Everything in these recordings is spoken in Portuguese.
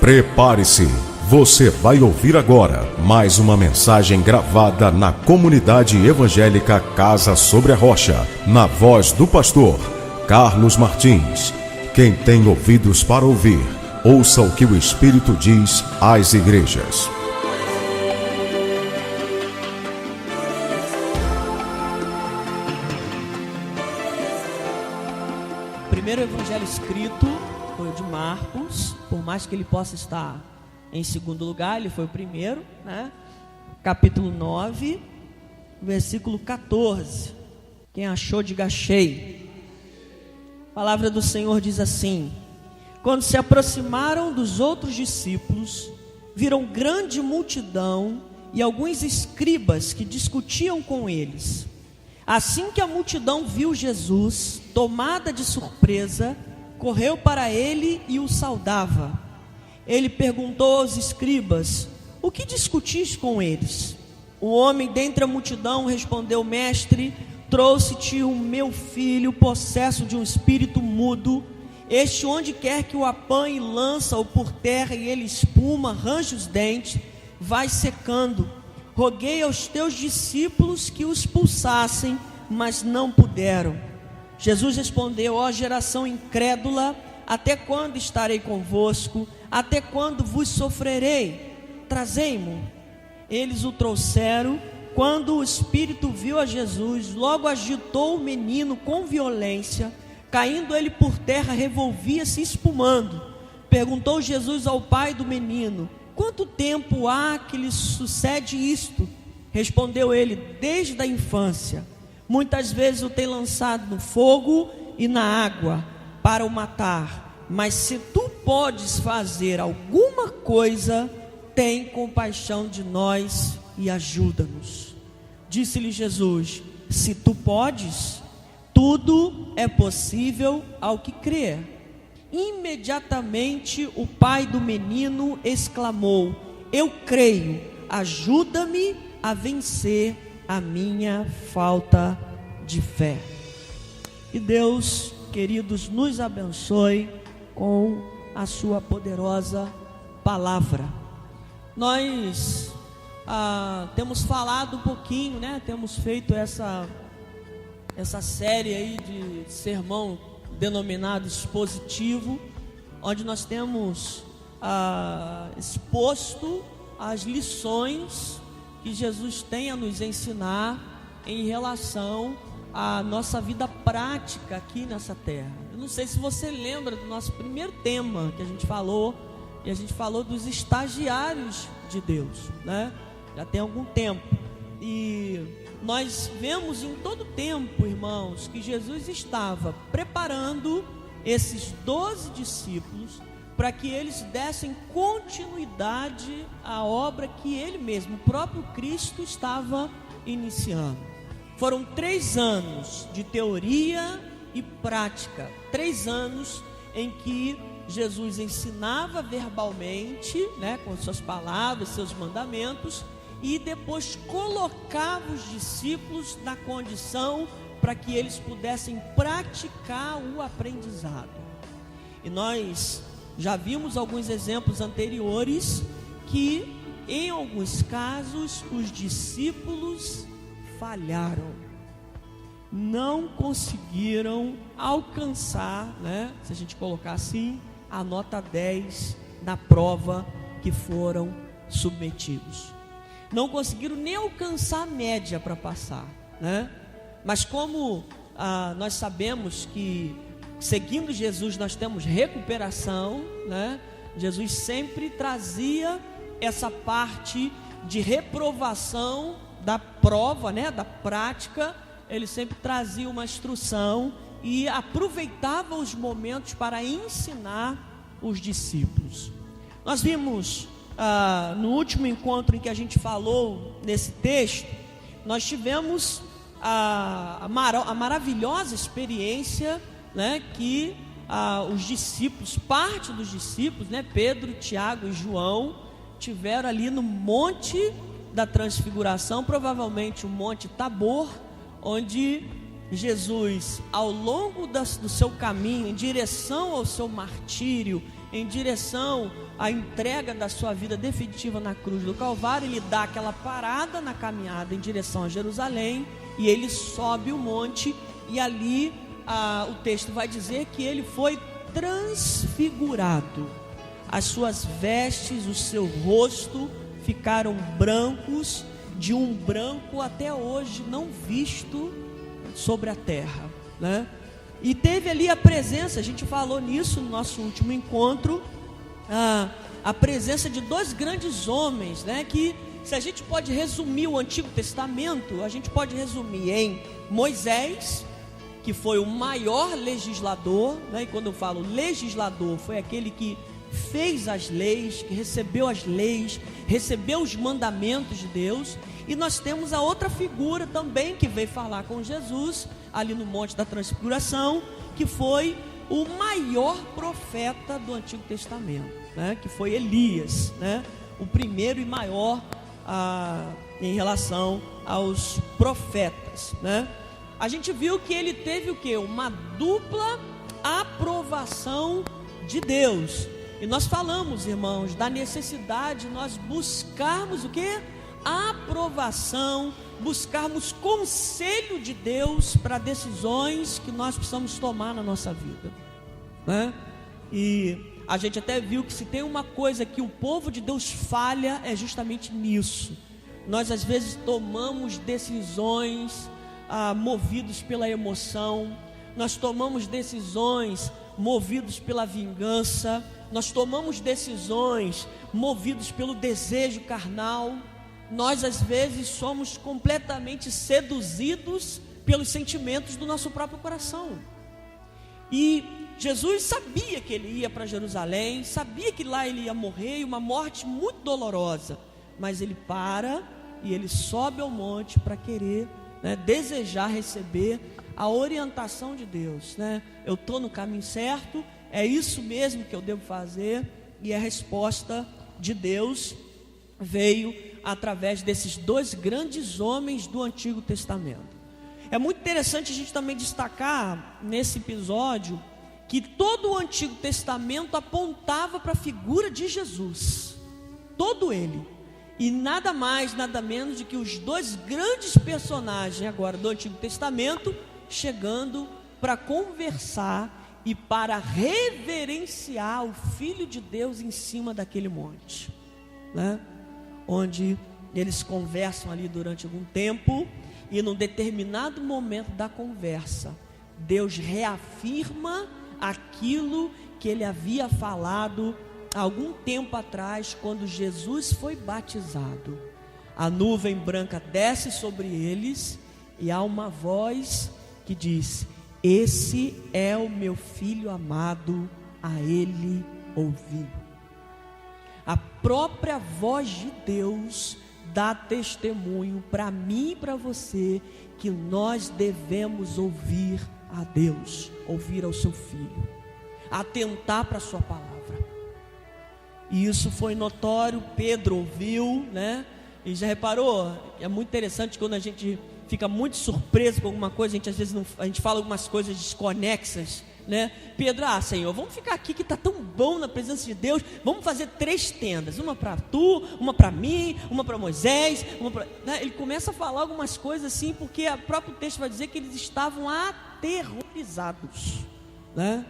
Prepare-se, você vai ouvir agora mais uma mensagem gravada na comunidade evangélica Casa Sobre a Rocha, na voz do pastor Carlos Martins. Quem tem ouvidos para ouvir, ouça o que o Espírito diz às igrejas. O primeiro evangelho escrito foi o de Marcos, por mais que ele possa estar em segundo lugar, ele foi o primeiro, né? Capítulo 9, versículo 14. Quem achou, diga achei. A palavra do Senhor diz assim: quando se aproximaram dos outros discípulos, viram grande multidão e alguns escribas que discutiam com eles. Assim que a multidão viu Jesus, tomada de surpresa, correu para ele e o saudava. Ele perguntou aos escribas: o que discutis com eles? O homem dentre a multidão respondeu: mestre, trouxe-te o meu filho, possesso de um espírito mudo. Este, onde quer que o apanhe, lança-o por terra, e ele espuma, range os dentes, vai secando. Roguei aos teus discípulos que o expulsassem, mas não puderam. Jesus respondeu: ó geração incrédula, até quando estarei convosco? Até quando vos sofrerei? Trazei-mo. Eles o trouxeram. Quando o espírito viu a Jesus, logo agitou o menino com violência. Caindo ele por terra, revolvia-se espumando. Perguntou Jesus ao pai do menino: quanto tempo há que lhe sucede isto? Respondeu ele: desde a infância. Muitas vezes o tem lançado no fogo e na água para o matar. Mas se tu podes fazer alguma coisa, tem compaixão de nós e ajuda-nos. Disse-lhe Jesus: se tu podes, tudo é possível ao que crê. Imediatamente o pai do menino exclamou: eu creio, ajuda-me a vencer a minha falta de fé. Que Deus, queridos, nos abençoe com a sua poderosa palavra. Nós temos falado um pouquinho, né? Temos feito essa série aí de sermão denominado expositivo, onde nós temos exposto as lições que Jesus tem a nos ensinar em relação à nossa vida prática aqui nessa terra. Eu não sei se você lembra do nosso primeiro tema que a gente falou, e a gente falou dos estagiários de Deus, né? Já tem algum tempo. E nós vemos em todo tempo, irmãos, que Jesus estava preparando esses 12 discípulos para que eles dessem continuidade à obra que ele mesmo, o próprio Cristo, estava iniciando. Foram 3 anos de teoria e prática, 3 anos em que Jesus ensinava verbalmente, né, com suas palavras, seus mandamentos, e depois colocava os discípulos na condição para que eles pudessem praticar o aprendizado. E nós já vimos alguns exemplos anteriores que, em alguns casos, os discípulos falharam, não conseguiram alcançar, né, se a gente colocar assim, a nota 10 na prova que foram submetidos. Não conseguiram nem alcançar a média para passar, né? Mas como nós sabemos que seguindo Jesus nós temos recuperação, né? Jesus sempre trazia essa parte de reprovação da prova, né? Da prática. Ele sempre trazia uma instrução e aproveitava os momentos para ensinar os discípulos. Nós vimos no último encontro em que a gente falou nesse texto, nós tivemos a maravilhosa experiência, né, que os discípulos, parte dos discípulos, né, Pedro, Tiago e João, tiveram ali no Monte da Transfiguração, provavelmente o Monte Tabor, onde Jesus, ao longo do seu caminho, em direção ao seu martírio, em direção à entrega da sua vida definitiva na cruz do Calvário, ele dá aquela parada na caminhada em direção a Jerusalém, e ele sobe o monte, e ali o texto vai dizer que ele foi transfigurado. As suas vestes, o seu rosto ficaram brancos, de um branco até hoje não visto sobre a terra, né? E teve ali a presença, a gente falou nisso no nosso último encontro, a presença de dois grandes homens, né? Que, se a gente pode resumir o Antigo Testamento, a gente pode resumir em Moisés, que foi o maior legislador, né? E quando eu falo legislador, foi aquele que fez as leis, que recebeu as leis, recebeu os mandamentos de Deus. E nós temos a outra figura também que veio falar com Jesus ali no Monte da Transfiguração, que foi o maior profeta do Antigo Testamento, né? Que foi Elias, né? O primeiro e maior em relação aos profetas, né? A gente viu que ele teve o quê? Uma dupla aprovação de Deus. E nós falamos, irmãos, da necessidade de nós buscarmos o quê? Aprovação, buscarmos conselho de Deus para decisões que nós precisamos tomar na nossa vida, né? E a gente até viu que se tem uma coisa que o povo de Deus falha, é justamente nisso. Nós às vezes tomamos decisões movidos pela emoção, nós tomamos decisões movidos pela vingança, nós tomamos decisões movidos pelo desejo carnal. Nós às vezes somos completamente seduzidos pelos sentimentos do nosso próprio coração. E Jesus sabia que ele ia para Jerusalém, sabia que lá ele ia morrer, e uma morte muito dolorosa, mas ele para e ele sobe ao monte para querer, né, desejar receber a orientação de Deus, né? Eu estou no caminho certo, é isso mesmo que eu devo fazer. E a resposta de Deus veio através desses dois grandes homens do Antigo Testamento. É muito interessante a gente também destacar nesse episódio que todo o Antigo Testamento apontava para a figura de Jesus, todo ele, e nada mais, nada menos de que os dois grandes personagens agora do Antigo Testamento chegando para conversar e para reverenciar o Filho de Deus em cima daquele monte, né? Onde eles conversam ali durante algum tempo, e num determinado momento da conversa, Deus reafirma aquilo que ele havia falado há algum tempo atrás, quando Jesus foi batizado. A nuvem branca desce sobre eles, e há uma voz que diz: esse é o meu filho amado, a ele ouvi. A própria voz de Deus dá testemunho para mim e para você que nós devemos ouvir a Deus, ouvir ao seu Filho, atentar para a sua palavra. E isso foi notório, Pedro ouviu, né? E já reparou? É muito interessante quando a gente fica muito surpreso com alguma coisa, a gente às vezes a gente fala algumas coisas desconexas, né? Pedro, Senhor, vamos ficar aqui que está tão bom na presença de Deus, vamos fazer 3 tendas, uma para tu, uma para mim, uma para Moisés, né? Ele começa a falar algumas coisas assim, porque o próprio texto vai dizer que eles estavam aterrorizados, né?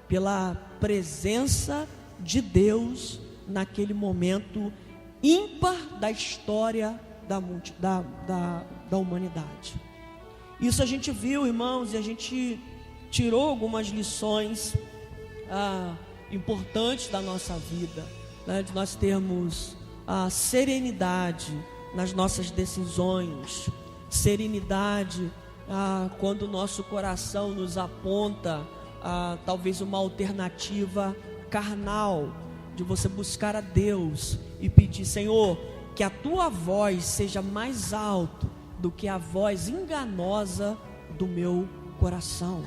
Pela presença de Deus naquele momento ímpar da história da humanidade. Isso a gente viu, irmãos, e a gente tirou algumas lições importantes da nossa vida, né? De nós termos serenidade nas nossas decisões, serenidade quando o nosso coração nos aponta talvez uma alternativa carnal, de você buscar a Deus e pedir: Senhor, que a tua voz seja mais alta do que a voz enganosa do meu coração,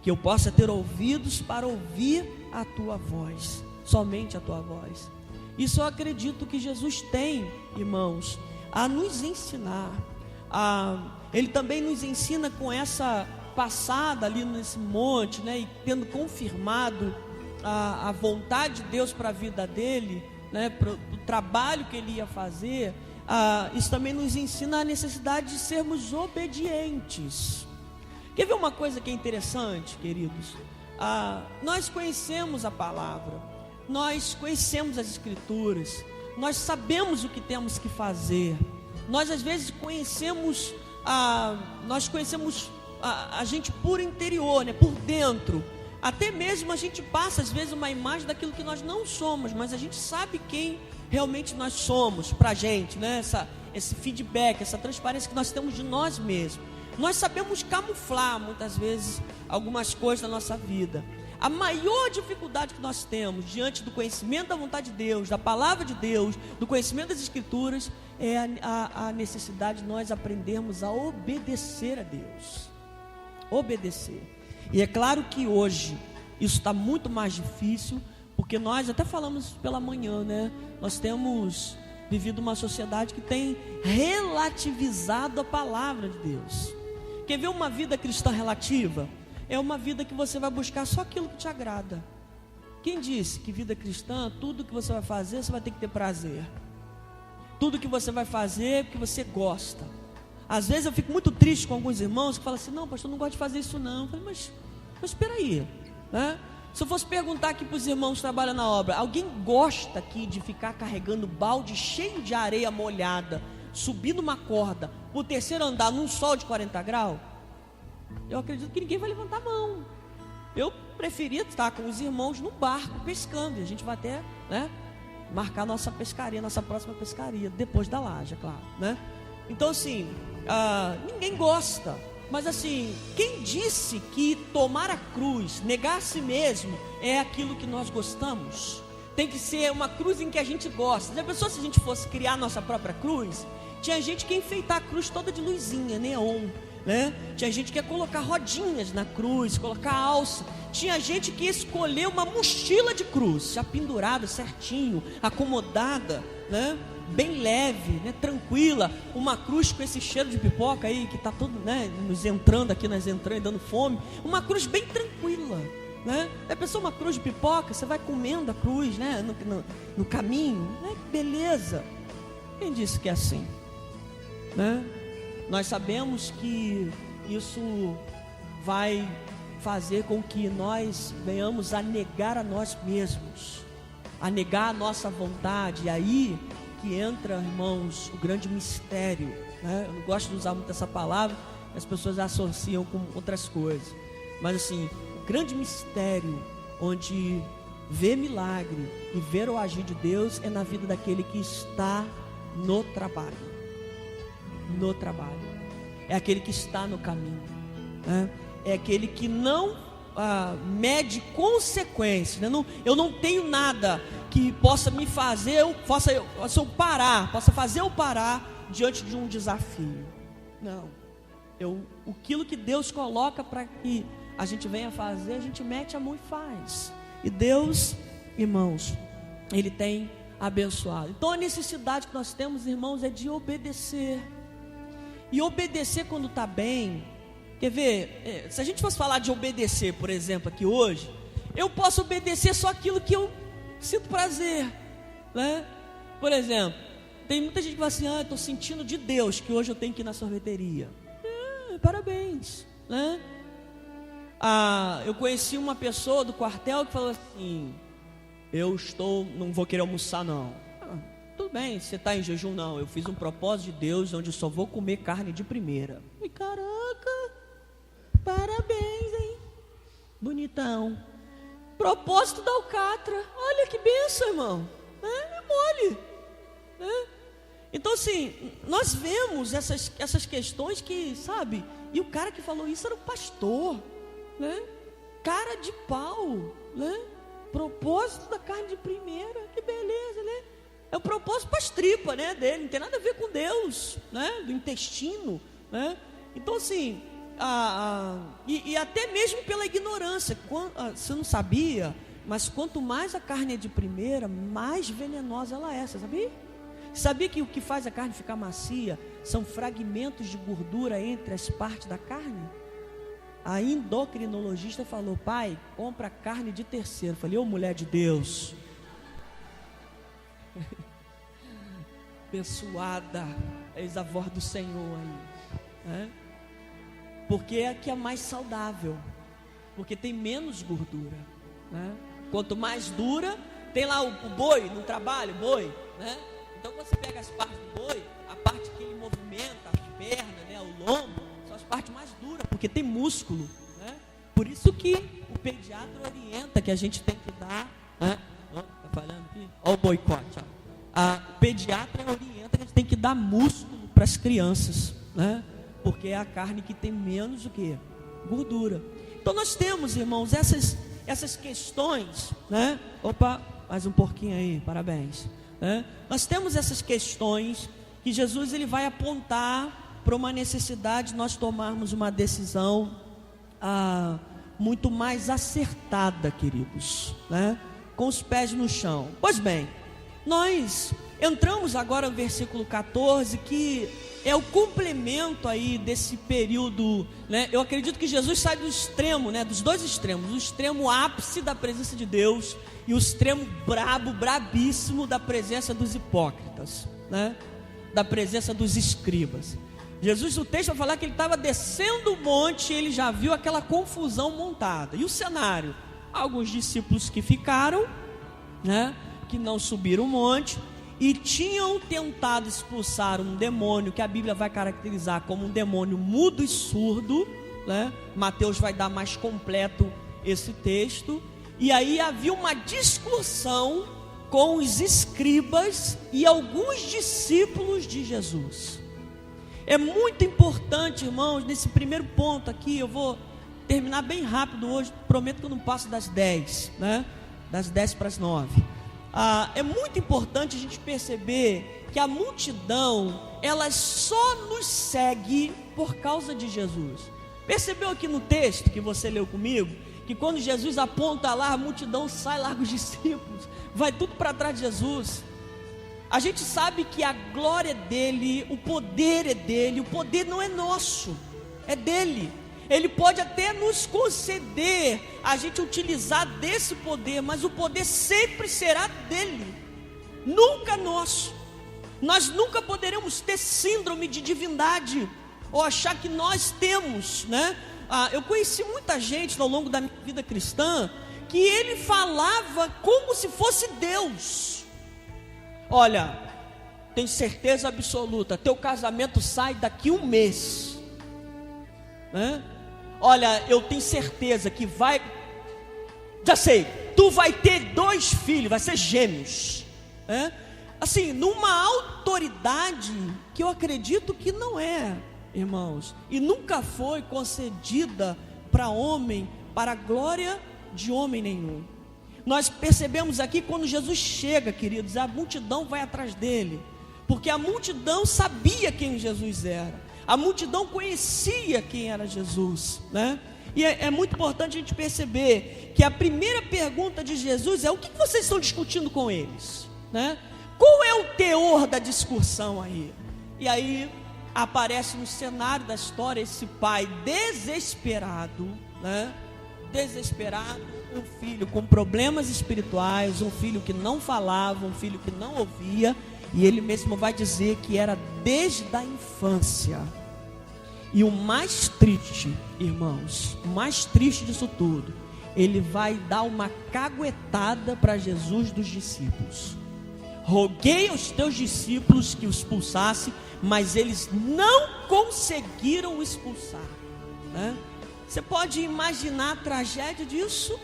que eu possa ter ouvidos para ouvir a tua voz, somente a tua voz. Isso eu acredito que Jesus tem, irmãos, a nos ensinar, ele também nos ensina com essa passada ali nesse monte, né, e tendo confirmado a vontade de Deus para a vida dele, né, para o trabalho que ele ia fazer, isso também nos ensina a necessidade de sermos obedientes. Quer ver uma coisa que é interessante, queridos? Nós conhecemos a palavra, nós conhecemos as escrituras, nós sabemos o que temos que fazer, nós às vezes conhecemos a gente por interior, né, por dentro. Até mesmo a gente passa às vezes uma imagem daquilo que nós não somos, mas a gente sabe quem realmente nós somos pra gente, né? Esse feedback, essa transparência que nós temos de nós mesmos. Nós sabemos camuflar muitas vezes algumas coisas da nossa vida. A maior dificuldade que nós temos diante do conhecimento da vontade de Deus, da palavra de Deus, do conhecimento das escrituras, é a necessidade de nós aprendermos a obedecer a Deus. Obedecer. E é claro que hoje isso está muito mais difícil, porque nós até falamos pela manhã, né? Nós temos vivido uma sociedade que tem relativizado a palavra de Deus. Quer ver uma vida cristã relativa? É uma vida que você vai buscar só aquilo que te agrada. Quem disse que vida cristã, tudo que você vai fazer, você vai ter que ter prazer. Tudo que você vai fazer é porque você gosta. Às vezes eu fico muito triste com alguns irmãos que falam assim: não, pastor, não gosto de fazer isso não. Eu falei, mas espera aí, né? Se eu fosse perguntar aqui para os irmãos que trabalham na obra, alguém gosta aqui de ficar carregando balde cheio de areia molhada, subindo uma corda, o terceiro andar num sol de 40 graus? Eu acredito que ninguém vai levantar a mão. Eu preferia estar com os irmãos no barco pescando, e a gente vai até, né, marcar nossa pescaria, nossa próxima pescaria, depois da laje, é claro, né? Então assim, ninguém gosta. Mas assim, quem disse que tomar a cruz, negar a si mesmo, é aquilo que nós gostamos? Tem que ser uma cruz em que a gente gosta. Já pensou se a gente fosse criar nossa própria cruz? Tinha gente que ia enfeitar a cruz toda de luzinha, neon, né? Tinha gente que ia colocar rodinhas na cruz, colocar alça. Tinha gente que ia escolher uma mochila de cruz, já pendurada certinho, acomodada, né? Bem leve, né? Tranquila, uma cruz com esse cheiro de pipoca aí que está todo, né, nos entrando aqui nas entranhas, dando fome. Uma cruz bem tranquila, né? É pessoa, uma cruz de pipoca, você vai comendo a cruz, né, no caminho, né? Beleza. Quem disse que é assim, né? Nós sabemos que isso vai fazer com que nós venhamos a negar a nós mesmos, a negar a nossa vontade. E aí que entra, irmãos, o grande mistério, né? Eu não gosto de usar muito essa palavra, as pessoas associam com outras coisas, mas assim, o grande mistério onde ver milagre e ver o agir de Deus é na vida daquele que está no trabalho. No trabalho. É aquele que está no caminho, né? É aquele que não mede consequências, né? Eu não tenho nada que possa me fazer, possa fazer eu parar diante de um desafio. Não. Aquilo que Deus coloca para que a gente venha fazer, a gente mete a mão e faz. E Deus, irmãos, Ele tem abençoado. Então a necessidade que nós temos, irmãos, é de obedecer. E obedecer quando está bem. Quer ver, se a gente fosse falar de obedecer, por exemplo, aqui hoje, eu posso obedecer só aquilo que eu sinto prazer, né? Por exemplo, tem muita gente que fala assim: estou sentindo de Deus que hoje eu tenho que ir na sorveteria. Parabéns, né? Eu conheci uma pessoa do quartel que falou assim: não vou querer almoçar não. Tudo bem, você está em jejum? Não, eu fiz um propósito de Deus onde eu só vou comer carne de primeira. E caraca, parabéns, hein? Bonitão. Propósito da Alcatra. Olha que bênção, irmão. É mole. Então assim, nós vemos essas questões que, sabe? E o cara que falou isso era o pastor, né? Cara de pau, né? Propósito da carne de primeira. Que beleza, né? É o propósito para as tripas, né, dele, não tem nada a ver com Deus, né, do intestino, né? Então assim, e até mesmo pela ignorância, você não sabia, mas quanto mais a carne é de primeira, mais venenosa ela é, você sabia? Sabia que o que faz a carne ficar macia são fragmentos de gordura entre as partes da carne? A endocrinologista falou: pai, compra carne de terceiro. Eu falei: ô mulher de Deus, abençoada, eis a voz do Senhor aí, né? Porque é a que é mais saudável, porque tem menos gordura, né? Quanto mais dura, tem lá o boi no trabalho, boi, né? Então quando você pega as partes do boi, a parte que ele movimenta, a perna, né, o lombo, são as partes mais duras, porque tem músculo, né? Por isso que o pediatra orienta que a gente tem que dar, né? Tá falando aqui? Olha o boicote, ó. O pediatra orienta que a gente tem que dar músculo para as crianças, né? Porque é a carne que tem menos o que? Gordura. Então nós temos, irmãos, essas questões, né? Opa, mais um pouquinho aí, parabéns. Né? Nós temos essas questões que Jesus ele vai apontar para uma necessidade de nós tomarmos uma decisão muito mais acertada, queridos, né? Com os pés no chão. Pois bem, nós entramos agora no versículo 14, que é o complemento aí desse período, né? Eu acredito que Jesus sai do extremo, né? Dos dois extremos, o extremo ápice da presença de Deus e o extremo brabíssimo da presença dos hipócritas, né? Da presença dos escribas. Jesus, o texto vai falar que ele estava descendo o monte e ele já viu aquela confusão montada. E o cenário? Alguns discípulos que ficaram, né? Que não subiram o monte e tinham tentado expulsar um demônio que a Bíblia vai caracterizar como um demônio mudo e surdo, né? Mateus vai dar mais completo esse texto. E aí havia uma discussão com os escribas e alguns discípulos de Jesus. É muito importante, irmãos, nesse primeiro ponto aqui, eu vou terminar bem rápido hoje, prometo que eu não passo das 10, né? Das 10 para as 9. É muito importante a gente perceber que a multidão, ela só nos segue por causa de Jesus. Percebeu aqui no texto que você leu comigo, que quando Jesus aponta lá, a multidão sai, larga os discípulos, vai tudo para trás de Jesus. A gente sabe que a glória é dele, o poder é dele, o poder não é nosso, é dele. Ele pode até nos conceder a gente utilizar desse poder, mas o poder sempre será dele, nunca nosso. Nós nunca poderemos ter síndrome de divindade, ou achar que nós temos, né? Eu conheci muita gente ao longo da minha vida cristã, que ele falava como se fosse Deus. Olha, tenho certeza absoluta, teu casamento sai daqui um mês, né? Olha, eu tenho certeza que vai, já sei, tu vai ter 2 filhos, vai ser gêmeos, né? Assim, numa autoridade que eu acredito que não é, irmãos, e nunca foi concedida para homem, para a glória de homem nenhum. Nós percebemos aqui quando Jesus chega, queridos, a multidão vai atrás dele, porque a multidão sabia quem Jesus era, a multidão conhecia quem era Jesus, né? E é muito importante a gente perceber que a primeira pergunta de Jesus é: o que vocês estão discutindo com eles, né? Qual é o teor da discussão aí? E aí aparece no cenário da história esse pai desesperado, né? Desesperado, um filho com problemas espirituais, um filho que não falava, um filho que não ouvia, e ele mesmo vai dizer que era desde a infância. E o mais triste, irmãos, o mais triste disso tudo, ele vai dar uma caguetada para Jesus dos discípulos. Roguei aos teus discípulos que o expulsasse, mas eles não conseguiram o expulsar, né? Você pode imaginar a tragédia disso?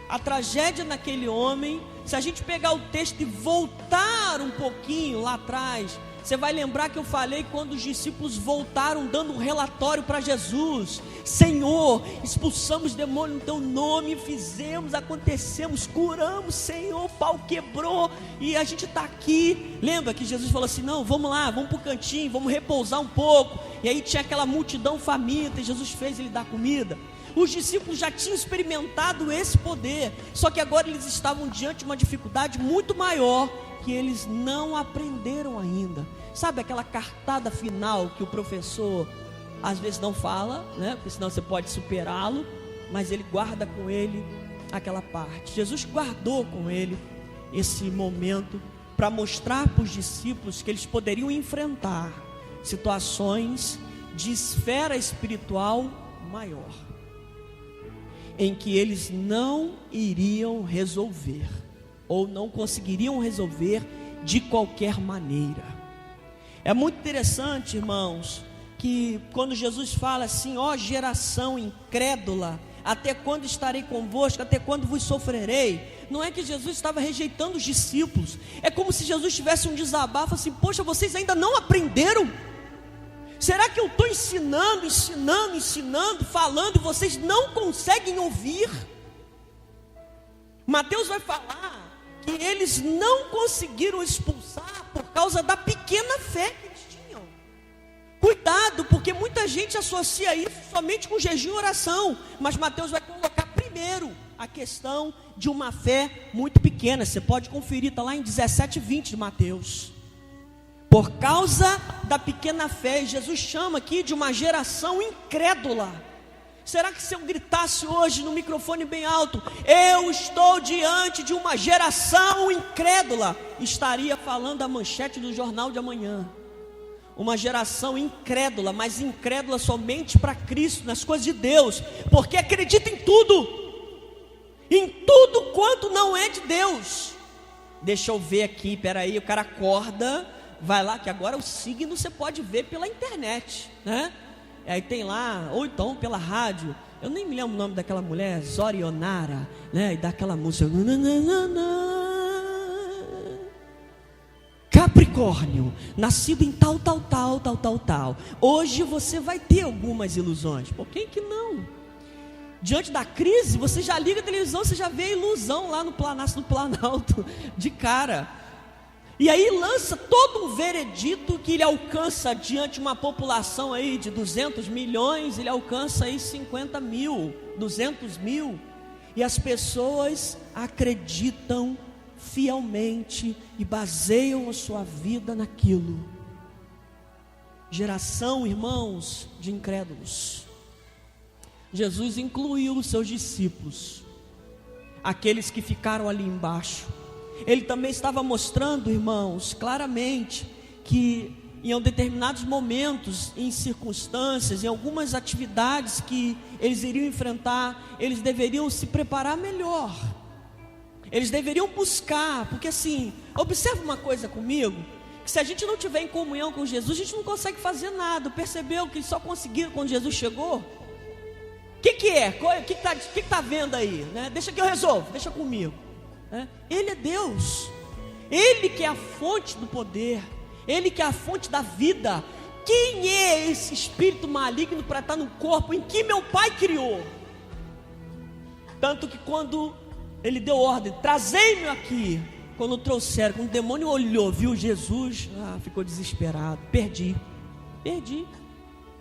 A tragédia naquele homem. Se a gente pegar o texto e voltar um pouquinho lá atrás, você vai lembrar que eu falei quando os discípulos voltaram dando um relatório para Jesus: Senhor, expulsamos demônio no teu nome, fizemos, acontecemos, curamos, Senhor, o pau quebrou e a gente está aqui. Lembra que Jesus falou assim: não, vamos lá, vamos para o cantinho, vamos repousar um pouco. E aí tinha aquela multidão faminta e Jesus fez ele dar comida. Os discípulos já tinham experimentado esse poder, só que agora eles estavam diante de uma dificuldade muito maior, que eles não aprenderam ainda. Sabe aquela cartada final que o professor às vezes não fala, né? Porque senão você pode superá-lo, mas ele guarda com ele aquela parte. Jesus guardou com ele esse momento para mostrar para os discípulos que eles poderiam enfrentar situações de esfera espiritual maior, em que eles não iriam resolver, ou não conseguiriam resolver de qualquer maneira. É muito interessante, irmãos, que quando Jesus fala assim: ó geração incrédula, até quando estarei convosco, até quando vos sofrerei? Não é que Jesus estava rejeitando os discípulos, é como se Jesus tivesse um desabafo assim: poxa, vocês ainda não aprenderam? Será que eu estou ensinando, falando, e vocês não conseguem ouvir? Mateus vai falar que eles não conseguiram expulsar por causa da pequena fé que eles tinham. Cuidado, porque muita gente associa isso somente com jejum e oração, mas Mateus vai colocar primeiro a questão de uma fé muito pequena. Você pode conferir, está lá em 17:20 de Mateus. Por causa da pequena fé, Jesus chama aqui de uma geração incrédula. Será que se eu gritasse hoje no microfone bem alto: eu estou diante de uma geração incrédula, estaria falando a manchete do jornal de amanhã? Uma geração incrédula, mas incrédula somente para Cristo, nas coisas de Deus, porque acredita em tudo quanto não é de Deus. Deixa eu ver aqui, peraí, o cara acorda, vai lá, que agora o signo você pode ver pela internet, né? Aí tem lá, ou então pela rádio. Eu nem me lembro o nome daquela mulher, Zorionara, né? E daquela música Capricórnio, nascido em tal. Hoje você vai ter algumas ilusões. Por quem que não? Diante da crise, você já liga a televisão, você já vê a ilusão lá no Planalto de cara. E aí lança todo um veredito que ele alcança diante de uma população aí de 200 milhões, ele alcança aí 50 mil, 200 mil. E as pessoas acreditam fielmente e baseiam a sua vida naquilo. Geração, irmãos, de incrédulos. Jesus incluiu os seus discípulos, aqueles que ficaram ali embaixo. Ele também estava mostrando, irmãos, claramente que em determinados momentos, em circunstâncias, em algumas atividades que eles iriam enfrentar, eles deveriam se preparar melhor. Eles deveriam buscar, porque assim, observa uma coisa comigo, que se a gente não tiver em comunhão com Jesus, a gente não consegue fazer nada. Percebeu que só conseguiram quando Jesus chegou? O que é? O que está vendo aí? Né? Deixa que eu resolvo, deixa comigo. Ele é Deus, Ele que é a fonte do poder, Ele que é a fonte da vida. Quem é esse espírito maligno para estar no corpo em que meu Pai criou? Tanto que quando Ele deu ordem, trazei-me aqui, quando trouxeram, quando o demônio olhou, viu Jesus, ficou desesperado, perdi,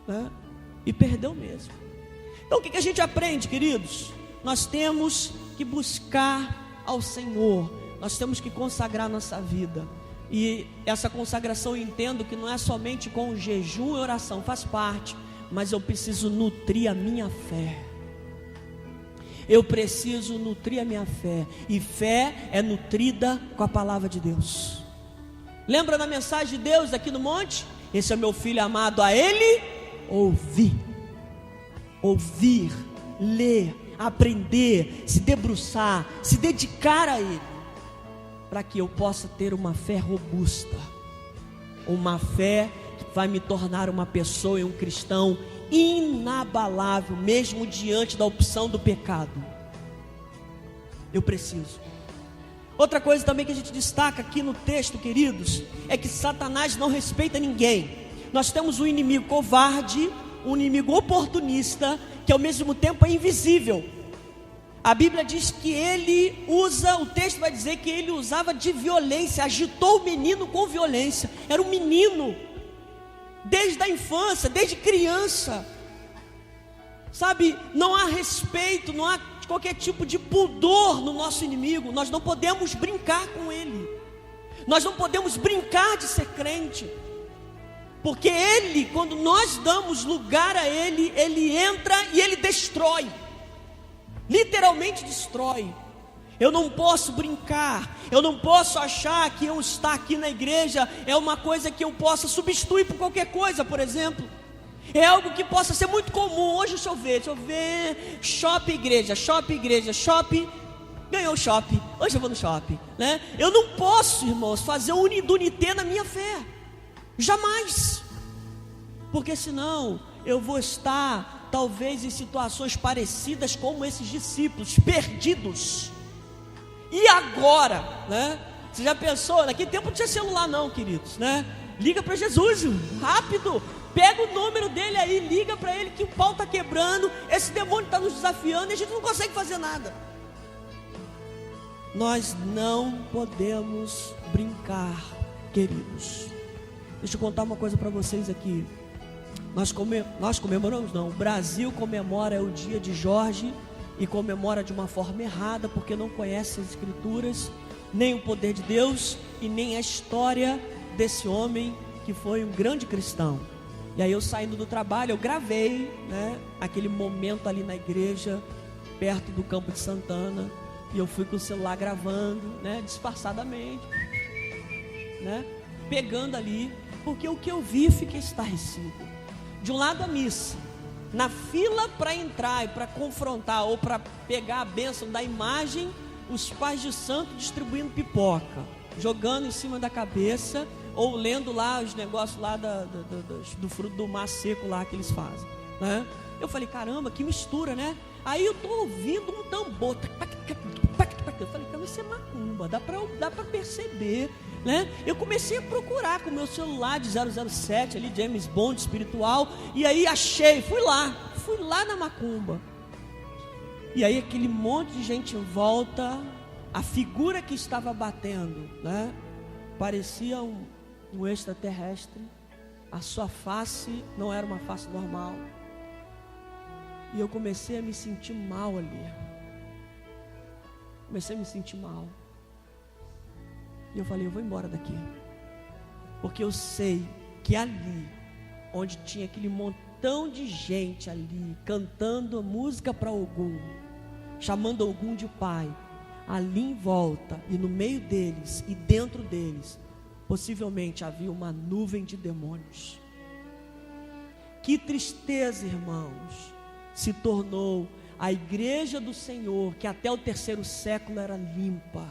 né? E perdeu mesmo. Então o que a gente aprende, queridos? Nós temos que buscar ao Senhor, nós temos que consagrar nossa vida. E essa consagração eu entendo que não é somente com jejum e oração, faz parte, mas eu preciso nutrir a minha fé. Eu preciso nutrir a minha fé, e fé é nutrida com a palavra de Deus. Lembra da mensagem de Deus aqui no monte? Esse é meu filho amado, a Ele ouvir, ler, aprender, se debruçar, se dedicar a Ele, para que eu possa ter uma fé robusta, uma fé que vai me tornar uma pessoa e um cristão inabalável, mesmo diante da opção do pecado. Eu preciso. Outra coisa também que a gente destaca aqui no texto, queridos, é que Satanás não respeita ninguém. Nós temos um inimigo covarde, um inimigo oportunista, que ao mesmo tempo é invisível. A Bíblia diz que ele usa, o texto vai dizer que ele usava de violência, agitou o menino com violência. Era um menino, desde a infância, desde criança. Sabe, não há respeito, não há qualquer tipo de pudor no nosso inimigo. Nós não podemos brincar com ele. Nós não podemos brincar de ser crente, porque Ele, quando nós damos lugar a Ele, Ele entra e Ele destrói, literalmente destrói. Eu não posso brincar, eu não posso achar que eu estar aqui na igreja é uma coisa que eu possa substituir por qualquer coisa, por exemplo. É algo que possa ser muito comum. Hoje deixa eu ver, shopping, igreja, shopping, ganhou o shopping, hoje eu vou no shopping, né? Eu não posso, irmãos, fazer um unidunité na minha fé, jamais, porque senão eu vou estar talvez em situações parecidas como esses discípulos, perdidos. E agora, né? Você já pensou? Naquele tempo não tinha celular não, queridos, né? Liga para Jesus, rápido, pega o número dele aí, liga para ele que o pau está quebrando, esse demônio está nos desafiando e a gente não consegue fazer nada. Nós não podemos brincar, queridos. Deixa eu contar uma coisa para vocês aqui. Nós comemoramos não, o Brasil comemora o dia de Jorge e comemora de uma forma errada, porque não conhece as escrituras, nem o poder de Deus e nem a história desse homem que foi um grande cristão. E aí eu saindo do trabalho, eu gravei, né, aquele momento ali na igreja, perto do Campo de Santana, e eu fui com o celular gravando, né, disfarçadamente, né, pegando ali, porque o que eu vi, fiquei estarrecido. De um lado a missa, na fila para entrar e para confrontar ou para pegar a bênção da imagem, os pais de santo distribuindo pipoca, jogando em cima da cabeça, ou lendo lá os negócios lá do fruto do mar seco lá que eles fazem, né? Eu falei, caramba, que mistura, né? Aí eu estou ouvindo um tambor, eu falei, cara, isso é macumba, dá para perceber, né? Eu comecei a procurar com o meu celular de 007 ali, James Bond espiritual, e aí achei, fui lá na macumba, e aí aquele monte de gente em volta, a figura que estava batendo, né, parecia um extraterrestre, a sua face não era uma face normal, e eu comecei a me sentir mal ali, e eu falei, eu vou embora daqui, porque eu sei que ali, onde tinha aquele montão de gente ali, cantando música para Ogum, chamando Ogum de pai, ali em volta, e no meio deles, e dentro deles, possivelmente havia uma nuvem de demônios. Que tristeza, irmãos, se tornou a igreja do Senhor, que até o 3º século era limpa,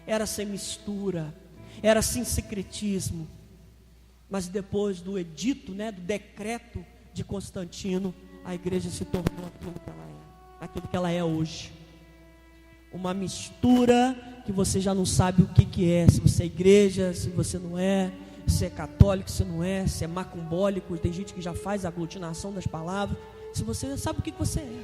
era sem mistura, era sem secretismo, mas depois do edito, né, do decreto de Constantino, a igreja se tornou aquilo que ela é hoje, uma mistura que você já não sabe o que é, se você é igreja, se você não é, se é católico, se não é, se é macumbólico, tem gente que já faz a aglutinação das palavras, se você sabe o que você é.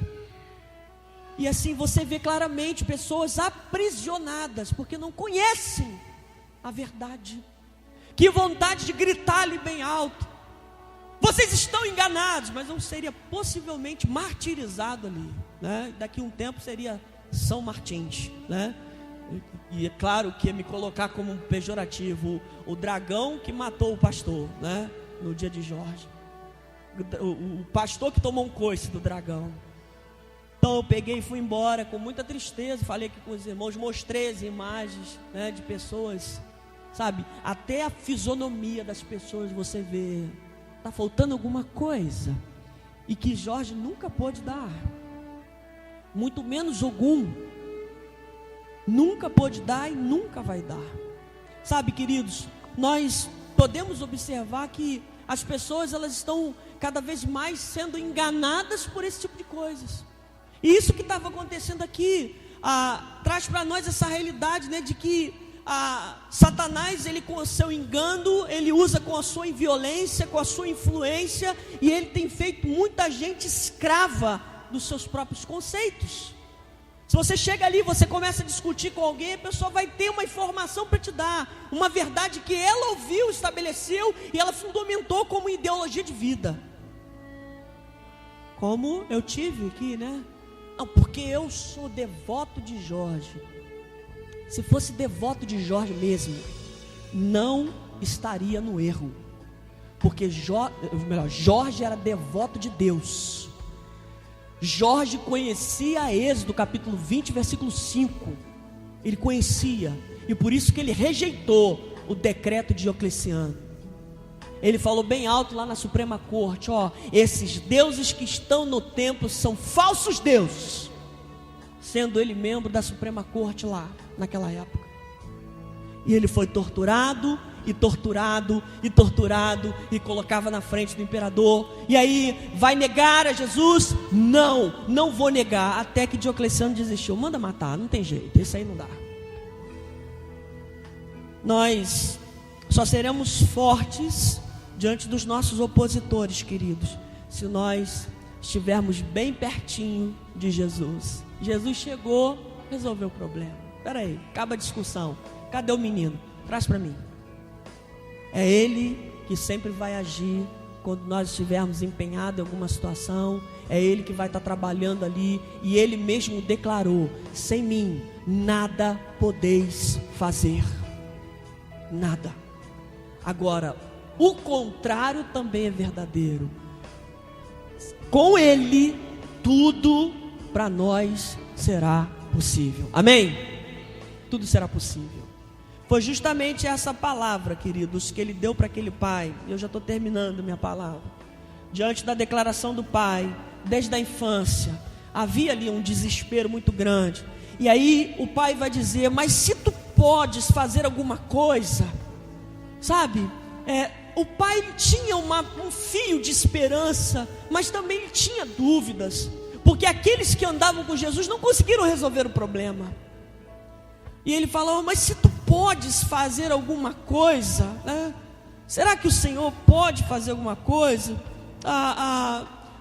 E assim você vê claramente pessoas aprisionadas, porque não conhecem a verdade. Que vontade de gritar ali bem alto, vocês estão enganados, mas não seria possivelmente martirizado ali, né? Daqui a um tempo seria São Martins, né? E é claro que ia me colocar como um pejorativo, o dragão que matou o pastor, né, no dia de Jorge, o pastor que tomou um coice do dragão. Então eu peguei e fui embora com muita tristeza, falei aqui com os irmãos, mostrei as imagens, né, de pessoas, sabe, até a fisionomia das pessoas você vê, está faltando alguma coisa, e que Jorge nunca pôde dar, muito menos Ogum, nunca pôde dar e nunca vai dar. Sabe, queridos, nós podemos observar que as pessoas, elas estão cada vez mais sendo enganadas por esse tipo de coisas. E isso que estava acontecendo aqui, traz para nós essa realidade, né, de que Satanás, ele com o seu engano, ele usa com a sua violência, com a sua influência, e ele tem feito muita gente escrava dos seus próprios conceitos. Se você chega ali, você começa a discutir com alguém, a pessoa vai ter uma informação para te dar, uma verdade que ela ouviu, estabeleceu, e ela fundamentou como ideologia de vida. Como eu tive aqui, né? Não, porque eu sou devoto de Jorge. Se fosse devoto de Jorge mesmo, não estaria no erro, porque Jorge era devoto de Deus. Jorge conhecia Êxodo capítulo 20, versículo 5. Ele conhecia, e por isso que ele rejeitou o decreto de Diocleciano. Ele falou bem alto lá na Suprema Corte: esses deuses que estão no templo são falsos deuses, sendo ele membro da Suprema Corte lá naquela época. E ele foi torturado e torturado e torturado, e colocava na frente do imperador. E aí, vai negar a Jesus? Não vou negar. Até que Diocleciano desistiu. Manda matar, não tem jeito, isso aí não dá. Nós só seremos fortes diante dos nossos opositores, queridos, se nós estivermos bem pertinho de Jesus. Jesus chegou, resolveu o problema. Espera aí, acaba a discussão. Cadê o menino? Traz para mim. É Ele que sempre vai agir quando nós estivermos empenhados em alguma situação. É Ele que vai estar trabalhando ali. E Ele mesmo declarou: sem mim nada podeis fazer. Nada. Agora, o contrário também é verdadeiro. Com Ele, tudo para nós será possível. Amém? Tudo será possível. Foi justamente essa palavra, queridos, que ele deu para aquele pai. E eu já estou terminando minha palavra. Diante da declaração do pai, desde a infância, havia ali um desespero muito grande. E aí o pai vai dizer: mas se tu podes fazer alguma coisa, sabe? O pai tinha um fio de esperança, mas também ele tinha dúvidas, porque aqueles que andavam com Jesus não conseguiram resolver o problema. E ele falou: mas se tu podes fazer alguma coisa, né? Será que o Senhor pode fazer alguma coisa?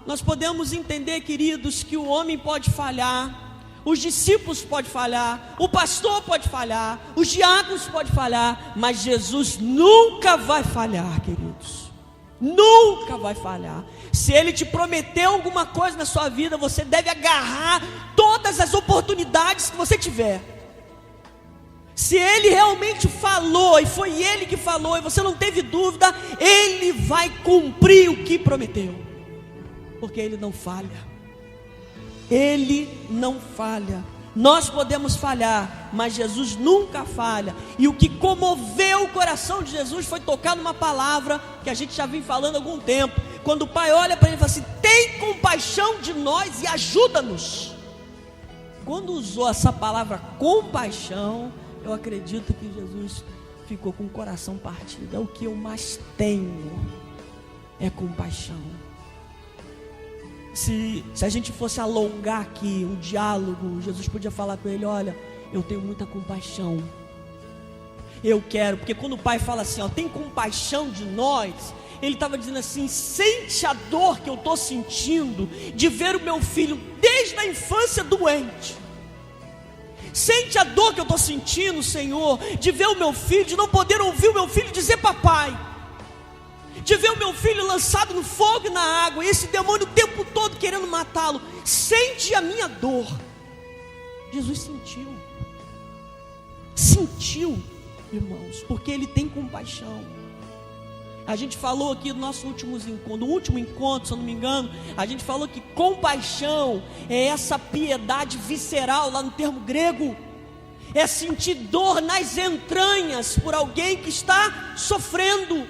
Nós podemos entender, queridos, que o homem pode falhar, os discípulos podem falhar, o pastor pode falhar, os diáconos podem falhar, mas Jesus nunca vai falhar, queridos. Nunca vai falhar. Se Ele te prometeu alguma coisa na sua vida, você deve agarrar todas as oportunidades que você tiver. Se Ele realmente falou, e foi Ele que falou, e você não teve dúvida, Ele vai cumprir o que prometeu, porque Ele não falha. Ele não falha. Nós podemos falhar, mas Jesus nunca falha. E o que comoveu o coração de Jesus foi tocar numa palavra que a gente já vem falando há algum tempo. Quando o pai olha para ele e fala assim: tem compaixão de nós e ajuda-nos. Quando usou essa palavra compaixão, eu acredito que Jesus ficou com o coração partido. É o que eu mais tenho, é compaixão. Se a gente fosse alongar aqui um diálogo, Jesus podia falar com ele: olha, eu tenho muita compaixão, eu quero, porque quando o pai fala assim, tem compaixão de nós, ele estava dizendo assim: sente a dor que eu estou sentindo de ver o meu filho desde a infância doente. Sente a dor que eu estou sentindo, Senhor, de ver o meu filho, de não poder ouvir o meu filho dizer papai, de ver o meu filho lançado no fogo e na água, e esse demônio o tempo todo querendo matá-lo. Sente a minha dor. Jesus sentiu, irmãos, porque Ele tem compaixão. A gente falou aqui no nosso último encontro, se eu não me engano, a gente falou que compaixão é essa piedade visceral, lá no termo grego, é sentir dor nas entranhas por alguém que está sofrendo.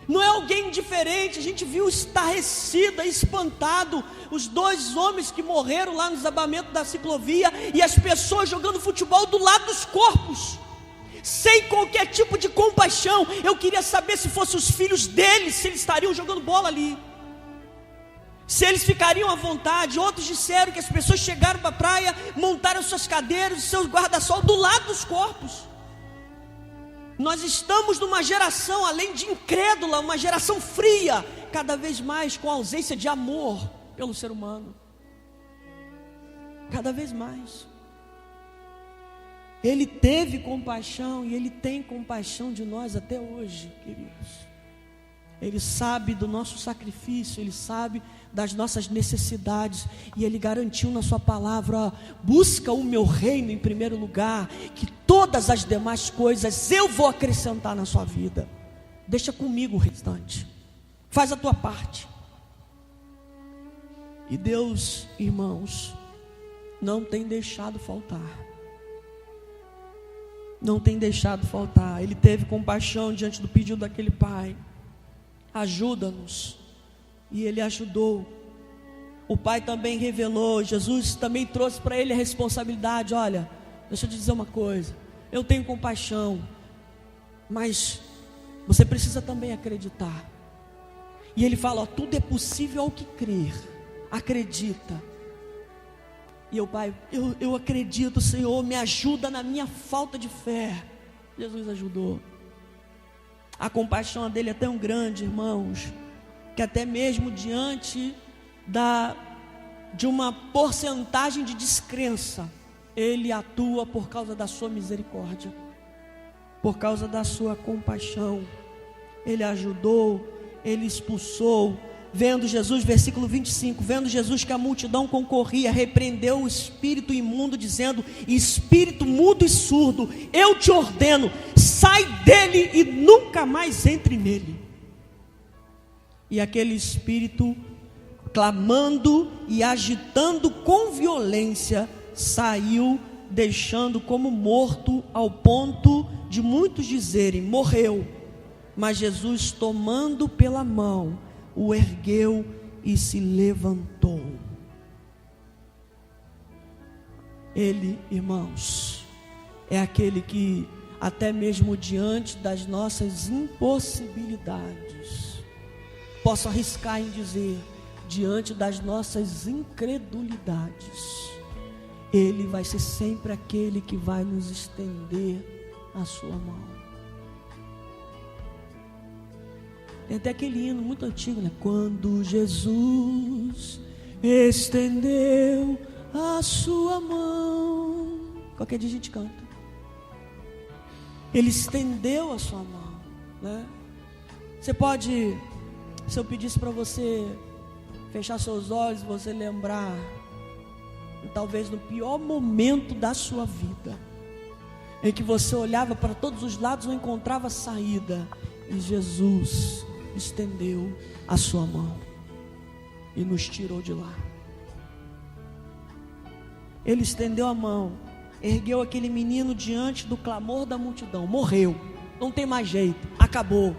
Não é alguém indiferente. A gente viu estarrecido, espantado, os 2 homens que morreram lá no desabamento da ciclovia, e as pessoas jogando futebol do lado dos corpos, sem qualquer tipo de compaixão. Eu queria saber, se fossem os filhos deles, se eles estariam jogando bola ali, se eles ficariam à vontade. Outros disseram que as pessoas chegaram para a praia, montaram suas cadeiras, seus guarda-sol do lado dos corpos. Nós estamos numa geração, além de incrédula, uma geração fria, cada vez mais com ausência de amor pelo ser humano, cada vez mais. Ele teve compaixão e Ele tem compaixão de nós até hoje, queridos. Ele sabe do nosso sacrifício, Ele sabe das nossas necessidades, e Ele garantiu na sua palavra, ó, busca o meu reino em primeiro lugar, que todas as demais coisas eu vou acrescentar na sua vida. Deixa comigo o restante, faz a tua parte. E Deus, irmãos, não tem deixado faltar. Não tem deixado faltar. Ele teve compaixão diante do pedido daquele pai. Ajuda-nos. E ele ajudou. O pai também revelou. Jesus também trouxe para ele a responsabilidade. Olha, deixa eu te dizer uma coisa. Eu tenho compaixão, mas você precisa também acreditar. E ele fala, ó, tudo é possível ao que crer. Acredita. E o pai, eu acredito, Senhor, me ajuda na minha falta de fé. Jesus ajudou. A compaixão dele é tão grande, irmãos, que até mesmo diante de uma porcentagem de descrença, ele atua por causa da sua misericórdia, por causa da sua compaixão. Ele ajudou, ele expulsou. Vendo Jesus, versículo 25, vendo Jesus que a multidão concorria, repreendeu o espírito imundo, dizendo, espírito mudo e surdo, eu te ordeno, sai dele e nunca mais entre nele. E aquele espírito, clamando e agitando com violência, saiu, deixando como morto, ao ponto de muitos dizerem, morreu. Mas Jesus, tomando pela mão, o ergueu e se levantou. Ele, irmãos, é aquele que até mesmo diante das nossas impossibilidades, posso arriscar em dizer, diante das nossas incredulidades, Ele vai ser sempre aquele que vai nos estender a sua mão. Tem até aquele hino muito antigo, né? Quando Jesus estendeu a sua mão. Qualquer dia a gente canta. Ele estendeu a sua mão, né? Você pode, se eu pedisse para você fechar seus olhos, você lembrar, talvez no pior momento da sua vida, em que você olhava para todos os lados, não encontrava saída, e Jesus estendeu a sua mão e nos tirou de lá. Ele estendeu a mão, ergueu aquele menino diante do clamor da multidão, morreu, não tem mais jeito, acabou.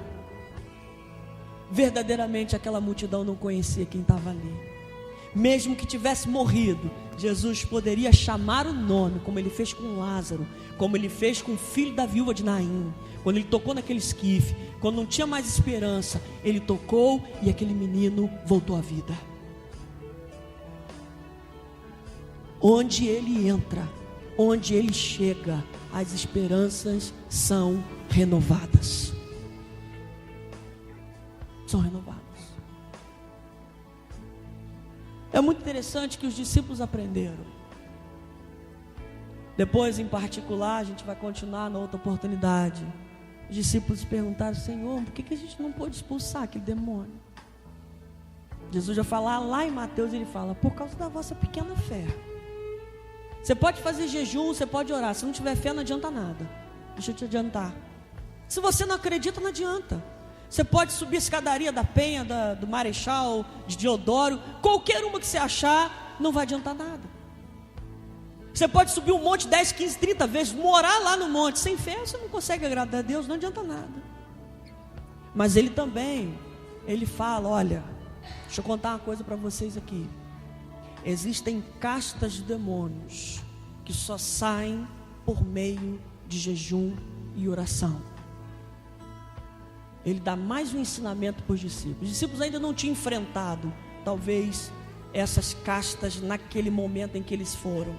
Verdadeiramente aquela multidão não conhecia quem estava ali. Mesmo que tivesse morrido, Jesus poderia chamar o nome, como ele fez com Lázaro, como ele fez com o filho da viúva de Naim. Quando ele tocou naquele esquife, quando não tinha mais esperança, ele tocou e aquele menino voltou à vida. Onde ele entra, onde ele chega, as esperanças são renovadas. São renovadas. É muito interessante que os discípulos aprenderam. Depois, em particular, a gente vai continuar na outra oportunidade. Os discípulos perguntaram, Senhor, por que a gente não pôde expulsar aquele demônio? Jesus já fala lá em Mateus, ele fala, por causa da vossa pequena fé. Você pode fazer jejum, você pode orar, se não tiver fé não adianta nada. Deixa eu te adiantar. Se você não acredita, não adianta. Você pode subir a escadaria da Penha, do Marechal, de Deodoro, qualquer uma que você achar, não vai adiantar nada. Você pode subir um monte 10, 15, 30 vezes, morar lá no monte, sem fé, você não consegue agradar a Deus, não adianta nada. Mas ele também, ele fala, olha, deixa eu contar uma coisa para vocês aqui. Existem castas de demônios que só saem por meio de jejum e oração. Ele dá mais um ensinamento para os discípulos. Os discípulos ainda não tinham enfrentado, talvez, essas castas naquele momento em que eles foram.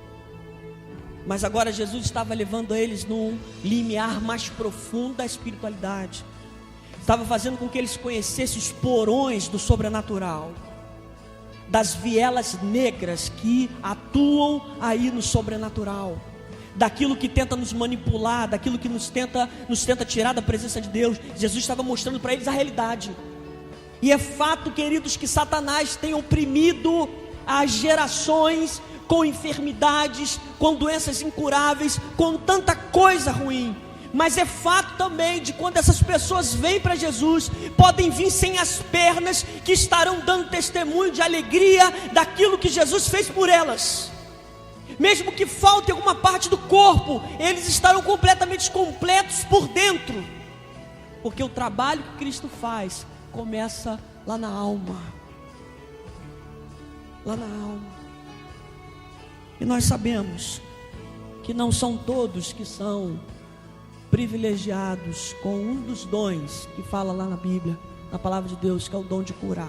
Mas agora Jesus estava levando eles num limiar mais profundo da espiritualidade. Estava fazendo com que eles conhecessem os porões do sobrenatural, das vielas negras que atuam aí no sobrenatural, daquilo que tenta nos manipular, daquilo que nos tenta tirar da presença de Deus. Jesus estava mostrando para eles a realidade. E é fato, queridos, que Satanás tem oprimido as gerações com enfermidades, com doenças incuráveis, com tanta coisa ruim. Mas é fato também de quando essas pessoas vêm para Jesus, podem vir sem as pernas, que estarão dando testemunho de alegria daquilo que Jesus fez por elas. Mesmo que falte alguma parte do corpo, eles estarão completamente completos por dentro, porque o trabalho que Cristo faz começa lá na alma. Lá na alma. E nós sabemos que não são todos que são privilegiados com um dos dons que fala lá na Bíblia, na palavra de Deus, que é o dom de curar.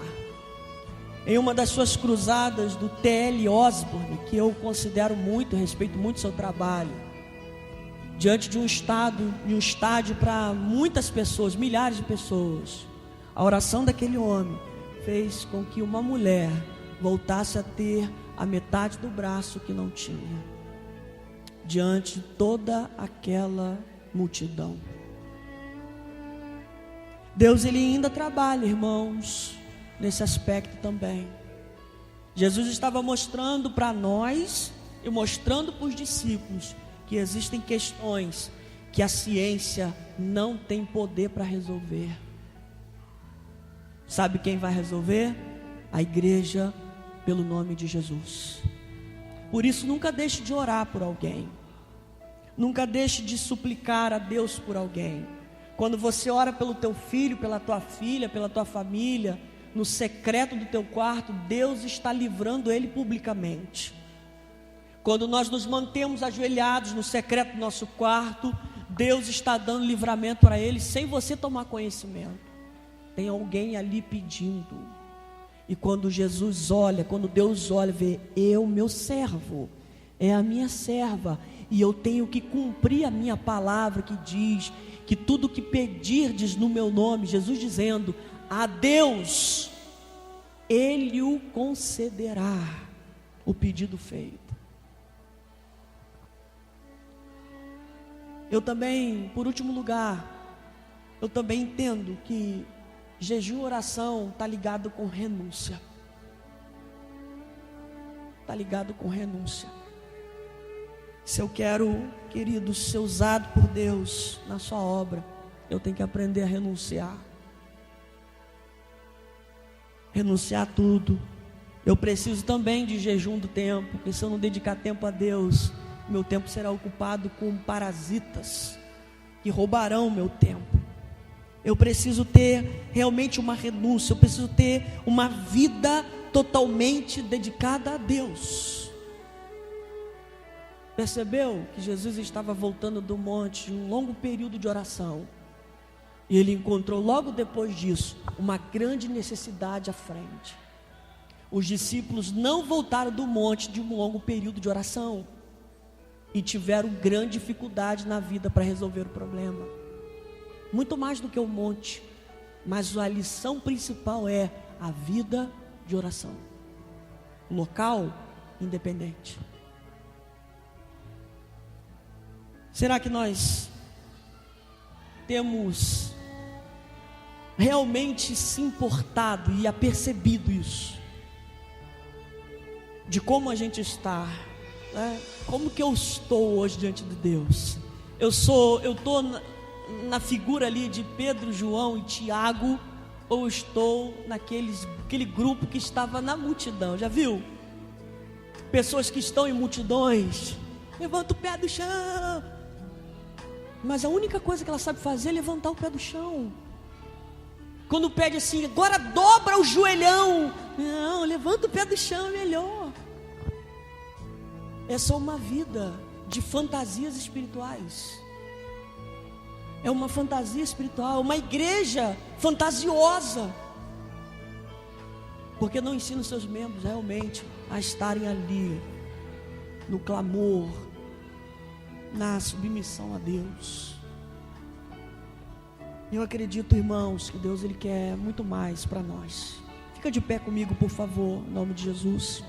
Em uma das suas cruzadas do T.L. Osborne, que eu considero muito, respeito muito seu trabalho, diante de um estádio para muitas pessoas, milhares de pessoas, a oração daquele homem fez com que uma mulher voltasse a ter a metade do braço que não tinha, diante de toda aquela multidão. Deus, ele ainda trabalha, irmãos, nesse aspecto também. Jesus estava mostrando para nós e mostrando para os discípulos que existem questões que a ciência não tem poder para resolver. Sabe quem vai resolver? A igreja, pelo nome de Jesus. Por isso, nunca deixe de orar por alguém. Nunca deixe de suplicar a Deus por alguém. Quando você ora pelo teu filho, pela tua filha, pela tua família, no secreto do teu quarto, Deus está livrando ele publicamente. Quando nós nos mantemos ajoelhados no secreto do nosso quarto, Deus está dando livramento para ele sem você tomar conhecimento. Tem alguém ali pedindo. E quando Jesus olha, quando Deus olha, vê, meu servo, é a minha serva, e eu tenho que cumprir a minha palavra que diz que tudo que pedirdes no meu nome, Jesus dizendo, a Deus, Ele o concederá o pedido feito. Eu também, por último lugar, eu também entendo que jejum e oração está ligado com renúncia. Está ligado com renúncia. Se eu quero, querido, ser usado por Deus na sua obra, eu tenho que aprender a renunciar. Renunciar a tudo. Eu preciso também de jejum do tempo, porque se eu não dedicar tempo a Deus, meu tempo será ocupado com parasitas que roubarão meu tempo. Eu preciso ter realmente uma renúncia, eu preciso ter uma vida totalmente dedicada a Deus. Percebeu que Jesus estava voltando do monte, um longo período de oração, e ele encontrou logo depois disso uma grande necessidade à frente. Os discípulos não voltaram do monte de um longo período de oração e tiveram grande dificuldade na vida para resolver o problema. Muito mais do que o monte, mas a lição principal é a vida de oração. Local independente. Será que nós temos realmente se importado e apercebido isso? De como a gente está, né? Como que eu estou hoje diante de Deus? Eu estou na figura ali de Pedro, João e Tiago, ou estou naquele grupo que estava na multidão? Já viu? Pessoas que estão em multidões, levanta o pé do chão, mas a única coisa que ela sabe fazer é levantar o pé do chão. Quando pede assim, agora dobra o joelhão, não, levanta o pé do chão, é melhor. É só uma vida de fantasias espirituais. É uma fantasia espiritual, uma igreja fantasiosa, porque não ensina os seus membros realmente a estarem ali, no clamor, na submissão a Deus. Eu acredito, irmãos, que Deus ele quer muito mais para nós. Fica de pé comigo, por favor, em nome de Jesus.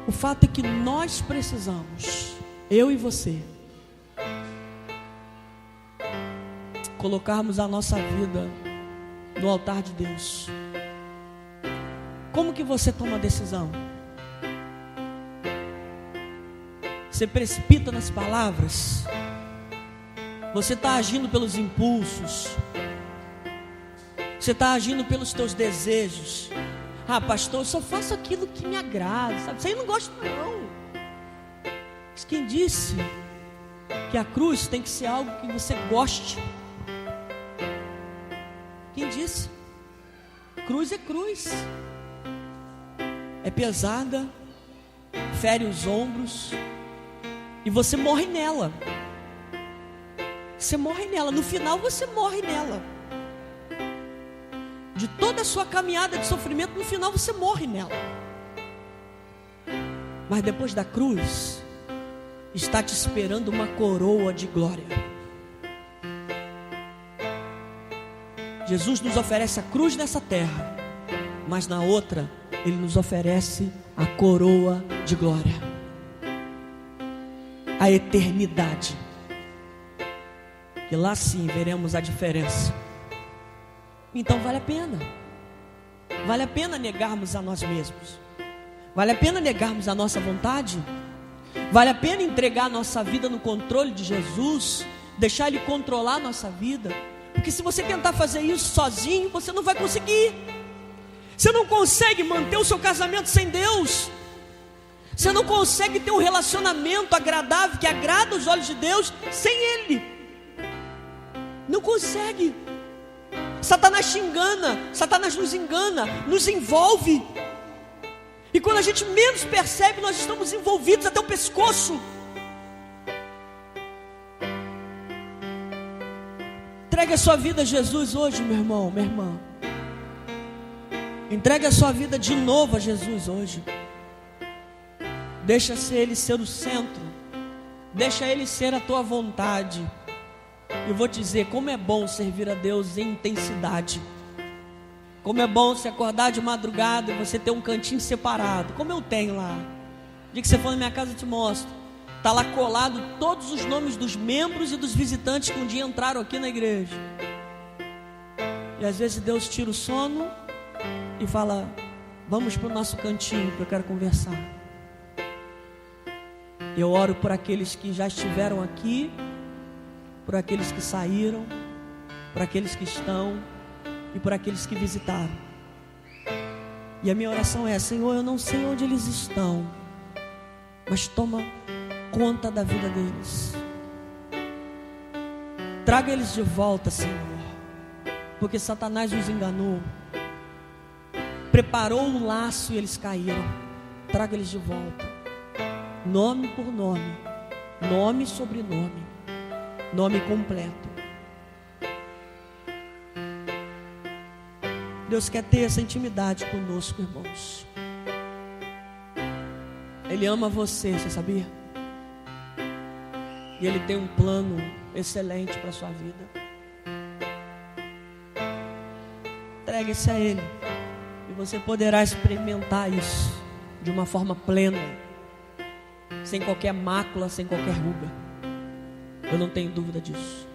O fato é que nós precisamos, eu e você, colocarmos a nossa vida no altar de Deus. Como que você toma a decisão? Você precipita nas palavras? Você está agindo pelos impulsos? Você está agindo pelos teus desejos? Ah, pastor, eu só faço aquilo que me agrada, sabe? Isso aí eu não gosto não. Mas quem disse que a cruz tem que ser algo que você goste? Quem disse? Cruz é cruz. É pesada, fere os ombros, e você morre nela. Você morre nela, no final você morre nela. De toda a sua caminhada de sofrimento, no final você morre nela. Mas depois da cruz, está te esperando uma coroa de glória. Jesus nos oferece a cruz nessa terra, mas na outra, Ele nos oferece a coroa de glória, a eternidade. E lá sim veremos a diferença. Então vale a pena. Vale a pena negarmos a nós mesmos. Vale a pena negarmos a nossa vontade. Vale a pena entregar a nossa vida no controle de Jesus, deixar Ele controlar a nossa vida. Porque se você tentar fazer isso sozinho, você não vai conseguir. Você não consegue manter o seu casamento sem Deus. Você não consegue ter um relacionamento agradável, que agrada os olhos de Deus, sem Ele. Não consegue. Satanás te engana, Satanás nos engana, nos envolve. E quando a gente menos percebe, nós estamos envolvidos até o pescoço. Entregue a sua vida a Jesus hoje, meu irmão, minha irmã. Entregue a sua vida de novo a Jesus hoje. Deixa Ele ser o centro. Deixa Ele ser a tua vontade. Eu vou te dizer, como é bom servir a Deus em intensidade. Como é bom se acordar de madrugada e você ter um cantinho separado, como eu tenho lá. O dia que você for na minha casa eu te mostro. Está lá colado todos os nomes dos membros e dos visitantes que um dia entraram aqui na igreja. E às vezes Deus tira o sono e fala: vamos para o nosso cantinho que eu quero conversar. Eu oro por aqueles que já estiveram aqui, por aqueles que saíram, por aqueles que estão e por aqueles que visitaram. E a minha oração é: Senhor, eu não sei onde eles estão, mas toma conta da vida deles. Traga eles de volta, Senhor, porque Satanás os enganou, preparou um laço e eles caíram. Traga eles de volta, nome por nome, nome sobre nome, nome completo. Deus quer ter essa intimidade conosco, irmãos. Ele ama você, você sabia? E Ele tem um plano excelente para a sua vida. Entregue-se a Ele, e você poderá experimentar isso de uma forma plena, sem qualquer mácula, sem qualquer ruga. Eu não tenho dúvida disso.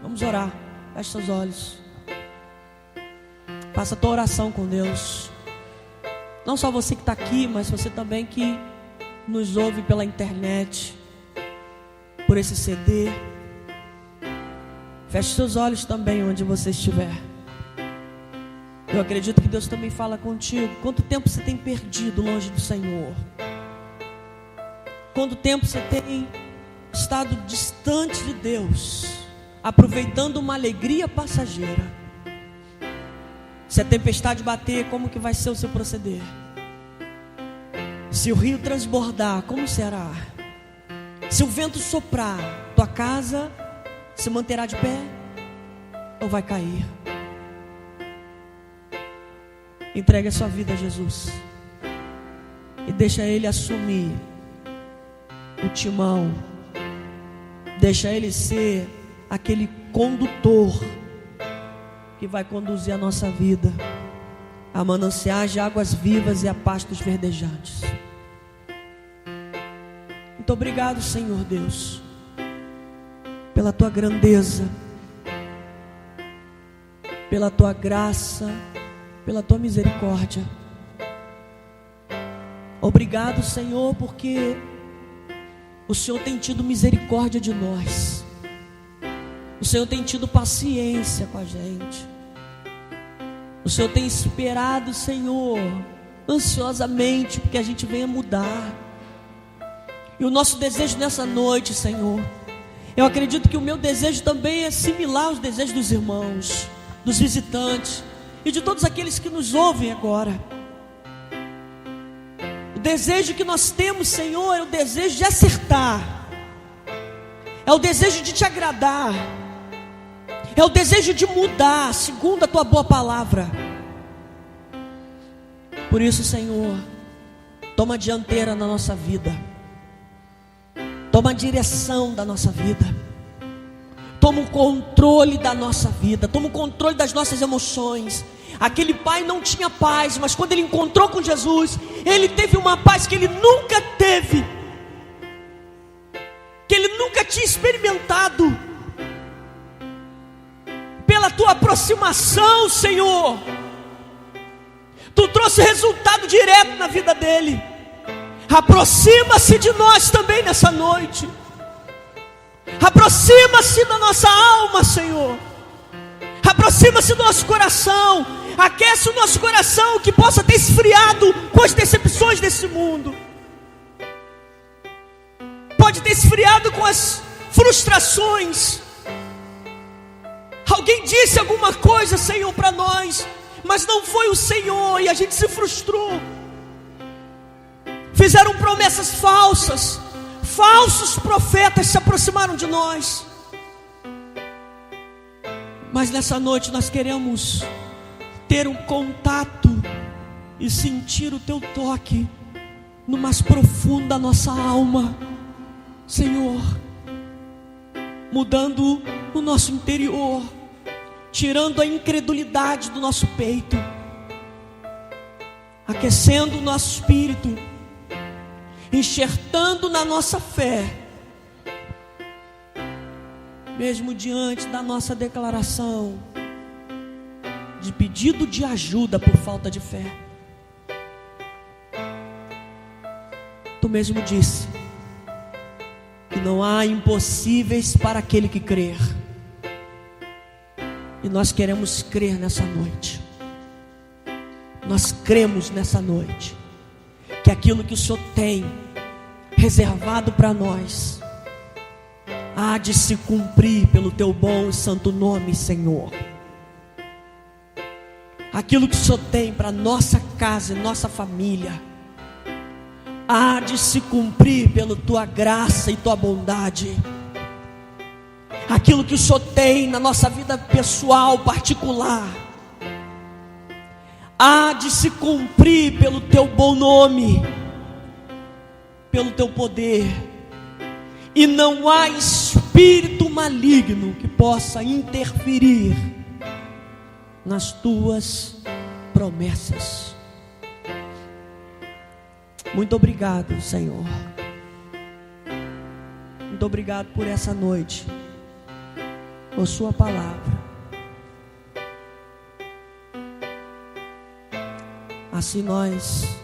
Vamos orar. Feche seus olhos. Faça a tua oração com Deus. Não só você que está aqui, mas você também que nos ouve pela internet, por esse CD. Feche seus olhos também onde você estiver. Eu acredito que Deus também fala contigo. Quanto tempo você tem perdido longe do Senhor? Quanto tempo você tem estado distante de Deus, aproveitando uma alegria passageira? Se a tempestade bater, como que vai ser o seu proceder? Se o rio transbordar, como será? Se o vento soprar, tua casa se manterá de pé ou vai cair? Entregue a sua vida a Jesus e deixa Ele assumir o timão. Deixa Ele ser aquele condutor que vai conduzir a nossa vida a mananciais de águas vivas e a pastos verdejantes. Muito obrigado, Senhor Deus, pela tua grandeza pela tua graça, pela tua misericórdia. Obrigado, Senhor, porque o Senhor tem tido misericórdia de nós. O Senhor tem tido paciência com a gente. O Senhor tem esperado, Senhor, ansiosamente, porque a gente venha mudar. E o nosso desejo nessa noite, Senhor, eu acredito que o meu desejo também é similar aos desejos dos irmãos, dos visitantes e de todos aqueles que nos ouvem agora. O desejo que nós temos, Senhor, é o desejo de acertar, é o desejo de te agradar, é o desejo de mudar segundo a tua boa palavra. Por isso, Senhor, toma a dianteira na nossa vida, toma a direção da nossa vida, toma o controle da nossa vida, toma o controle das nossas emoções. Aquele pai não tinha paz, mas quando ele encontrou com Jesus, ele teve uma paz que ele nunca teve, que ele nunca tinha experimentado. Pela tua aproximação, Senhor, tu trouxe resultado direto na vida dele. Aproxima-se de nós também nessa noite. Aproxima-se da nossa alma, Senhor. Aproxima-se do nosso coração. Aquece o nosso coração, que possa ter esfriado com as decepções desse mundo. Pode ter esfriado com as frustrações. Alguém disse alguma coisa, Senhor, para nós, mas não foi o Senhor, e a gente se frustrou. Fizeram promessas falsas, falsos profetas se aproximaram de nós. Mas nessa noite nós queremos ter um contato e sentir o teu toque no mais profundo da nossa alma, Senhor, mudando o nosso interior, tirando a incredulidade do nosso peito, aquecendo o nosso espírito, enxertando na nossa fé, mesmo diante da nossa declaração de pedido de ajuda por falta de fé. Tu mesmo disse que não há impossíveis para aquele que crer. E nós queremos crer nessa noite. Nós cremos nessa noite que aquilo que o Senhor tem reservado para nós há de se cumprir pelo teu bom e santo nome, Senhor. Aquilo que o Senhor tem para nossa casa e nossa família há de se cumprir pela tua graça e tua bondade. Aquilo que o Senhor tem na nossa vida pessoal, particular, há de se cumprir pelo teu bom nome, pelo teu poder. E não há espírito maligno que possa interferir nas tuas promessas. Muito obrigado, Senhor. Muito obrigado por essa noite, por sua palavra. Assim nós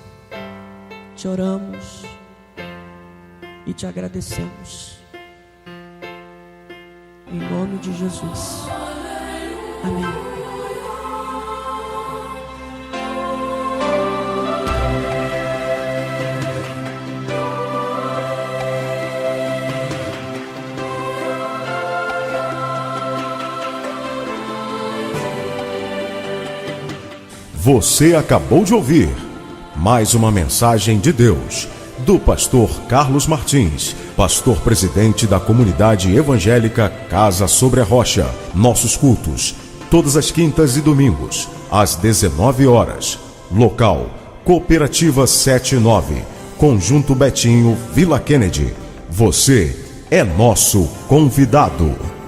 te oramos e te agradecemos, em nome de Jesus. Amém. Você acabou de ouvir mais uma mensagem de Deus, do pastor Carlos Martins, pastor presidente da comunidade evangélica Casa Sobre a Rocha. Nossos cultos, todas as quintas e domingos, às 19 horas. Local, Cooperativa 79, Conjunto Betinho, Vila Kennedy. Você é nosso convidado.